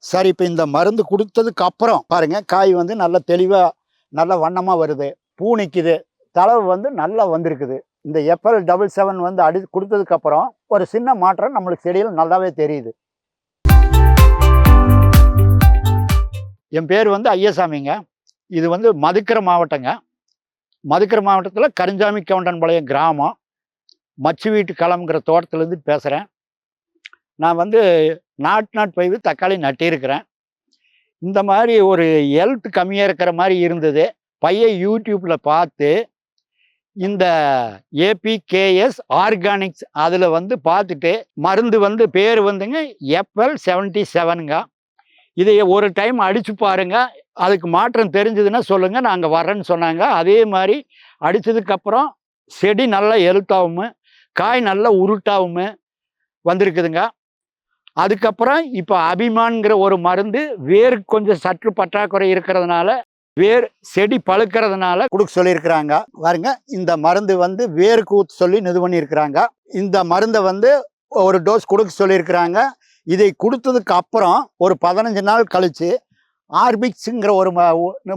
சரி, இப்போ இந்த மருந்து கொடுத்ததுக்கு அப்புறம் பாருங்க, காய் வந்து நல்ல தெளிவா நல்ல வண்ணமா வருது, பூ நிக்குது, தளவு வந்து நல்லா வந்திருக்குது. இந்த FL77 வந்து கொடுத்ததுக்கு அப்புறம் ஒரு சின்ன மாற்றம் நம்மளுக்கு செடியில நல்லாவே தெரியுது. என் பேர் வந்து ஐயசாமிங்க. இது வந்து மதுக்கரை மாவட்டங்க. மதுக்கரை மாவட்டத்தில் கருஞ்சாமி கவுண்டன்பாளையம் கிராமம், மச்சு வீட்டு களம்ங்கிற தோட்டத்துலேருந்து பேசுகிறேன். நான் வந்து நாட்டு பயிர் தக்காளி நட்டிருக்கிறேன். இந்த மாதிரி ஒரு ஹெல்த் கம்மியாக இருக்கிற மாதிரி இருந்தது. பையன் யூடியூப்பில் பார்த்து இந்த ஏபிகேஎஸ் ஆர்கானிக்ஸ் அதில் வந்து பார்த்துட்டு மருந்து வந்து பேர் வந்துங்க FL77ங்க. இதை ஒரு டைம் அடித்து பாருங்க, அதுக்கு மாற்றம் தெரிஞ்சதுன்னா சொல்லுங்கள், நாங்கள் வரேன்னு சொன்னாங்க. அதே மாதிரி அடித்ததுக்கப்புறம் செடி நல்லா ஹெல்த்தாகவும் காய் நல்லா உருட்டாகவும் வந்திருக்குதுங்க. அதுக்கப்புறம் இப்போ அபிமான்கிற ஒரு மருந்து வேருக்கு கொஞ்சம் சற்று பற்றாக்குறை இருக்கிறதுனால வேர் செடி பழுக்கிறதுனால கொடுக்க சொல்லியிருக்கிறாங்க. பாருங்க, இந்த மருந்து வந்து வேருக்கு ஊற்ற சொல்லி இது பண்ணியிருக்கிறாங்க. இந்த மருந்தை வந்து ஒரு டோஸ் கொடுக்க சொல்லியிருக்கிறாங்க. இதை கொடுத்ததுக்கு அப்புறம் ஒரு 15 நாள் கழித்து ஆர்பிக்ஸுங்கிற ஒரு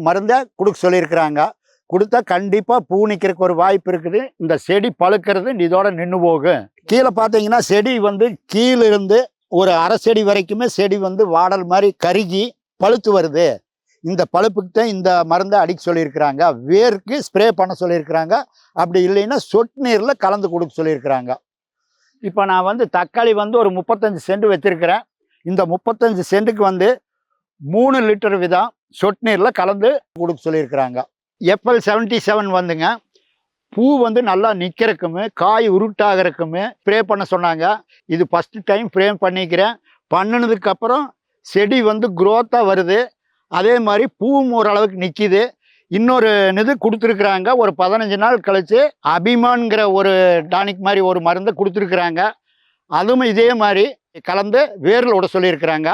மருந்தை கொடுக்க சொல்லியிருக்கிறாங்க. கொடுத்தா கண்டிப்பாக பூ நிற்கிறதுக்கு ஒரு வாய்ப்பு இருக்குது. இந்த செடி பழுக்கிறது இதோட நின்று போகும். கீழே பார்த்தீங்கன்னா செடி வந்து கீழிருந்து ஒரு அரை செடி வரைக்குமே செடி வந்து வாடல் மாதிரி கருகி பழுத்து வருது. இந்த பழுப்புக்கு தான் இந்த மருந்தை அடிக்க சொல்லியிருக்கிறாங்க. வேருக்கு ஸ்ப்ரே பண்ண சொல்லியிருக்கிறாங்க. அப்படி இல்லைன்னா சொட்டு நீரில் கலந்து கொடுக்க சொல்லியிருக்கிறாங்க. இப்போ நான் வந்து தக்காளி வந்து ஒரு 35 சென்ட் வச்சுருக்கிறேன். இந்த 35 சென்ட்டுக்கு வந்து 3 லிட்டர் வீதம் சொட்டு நீரில் கலந்து கொடுக்க சொல்லியிருக்கிறாங்க. FL77 வந்துங்க பூ வந்து நல்லா நிற்கிறக்குமே காய் உருட்டாகிறக்குமே ஸ்ப்ரே பண்ண சொன்னாங்க. இது ஃபஸ்ட்டு டைம் ஸ்ப்ரே பண்ணிக்கிறேன். பண்ணினதுக்கப்புறம் செடி வந்து குரோத்தாக வருது. அதே மாதிரி பூவும் ஓரளவுக்கு நிற்கிது. இன்னொரு இது கொடுத்துருக்குறாங்க. ஒரு 15 நாள் கழித்து அபிமான்கிற ஒரு டானிக் மாதிரி ஒரு மருந்தை கொடுத்துருக்குறாங்க. அதுவும் இதே மாதிரி கலந்து வேரில் விட சொல்லியிருக்கிறாங்க.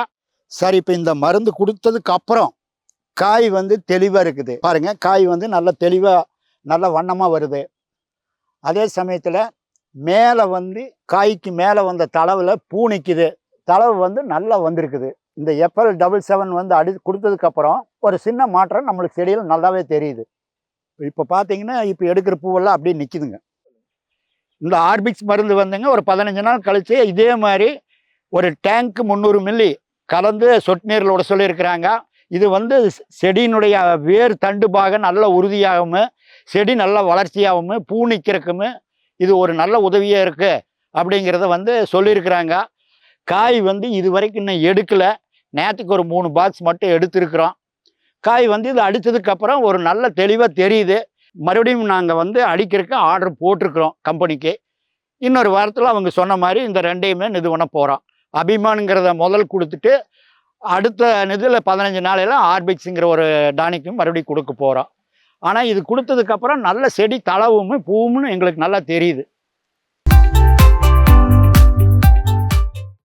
சரி, இப்போ இந்த மருந்து கொடுத்ததுக்கு அப்புறம் காய் வந்து தெளிவாக இருக்குது. பாருங்கள், காய் வந்து நல்ல தெளிவாக நல்ல வண்ணமாக வருது. அதே சமயத்தில் மேலே வந்து காய்க்கு மேலே வந்த தளவில் பூ நிற்கிது, தளவு வந்து நல்லா வந்திருக்குது. இந்த FL77 வந்து கொடுத்ததுக்கப்புறம் ஒரு சின்ன மாற்றம் நம்மளுக்கு செடியில் நல்லாவே தெரியுது. இப்போ பார்த்தீங்கன்னா இப்போ எடுக்கிற பூவெல்லாம் அப்படியே நிற்கிதுங்க. இந்த ஆர்பிக்ஸ் மருந்து வந்துங்க ஒரு 15 நாள் கழித்து இதே மாதிரி ஒரு டேங்க்கு 300 மில்லி கலந்து சொட்டு நீரில் விட சொல்லியிருக்கிறாங்க. இது வந்து செடியினுடைய வேர் தண்டு பாகம் நல்ல உறுதியாகவும் செடி நல்ல வளர்ச்சியாகவும் பூ நிற்கிறக்குமே இது ஒரு நல்ல உதவியாக இருக்குது அப்படிங்கிறத வந்து சொல்லியிருக்கிறாங்க. காய் வந்து இது வரைக்கும் இன்னும் எடுக்கலை. நேற்றுக்கு ஒரு 3 பாக்ஸ் மட்டும் எடுத்துருக்குறோம். காய் வந்து இது அடித்ததுக்கப்புறம் ஒரு நல்ல தெளிவாக தெரியுது. மறுபடியும் நாங்கள் வந்து அடிக்கிறதுக்கு ஆர்டர் போட்டிருக்கிறோம் கம்பெனிக்கு. இன்னொரு வாரத்தில் அவங்க சொன்ன மாதிரி இந்த ரெண்டையுமே இது பண்ண போகிறோம். அபிமானுங்கிறத முதல் கொடுத்துட்டு அடுத்த இதில் 15 நாளையில் ஆர்பிக்ஸுங்கிற ஒரு டானிக்கும் மறுபடியும் கொடுக்க போகிறோம். ஆனால் இது கொடுத்ததுக்கப்புறம் நல்ல செடி தளவும் பூவும் எங்களுக்கு நல்லா தெரியுது.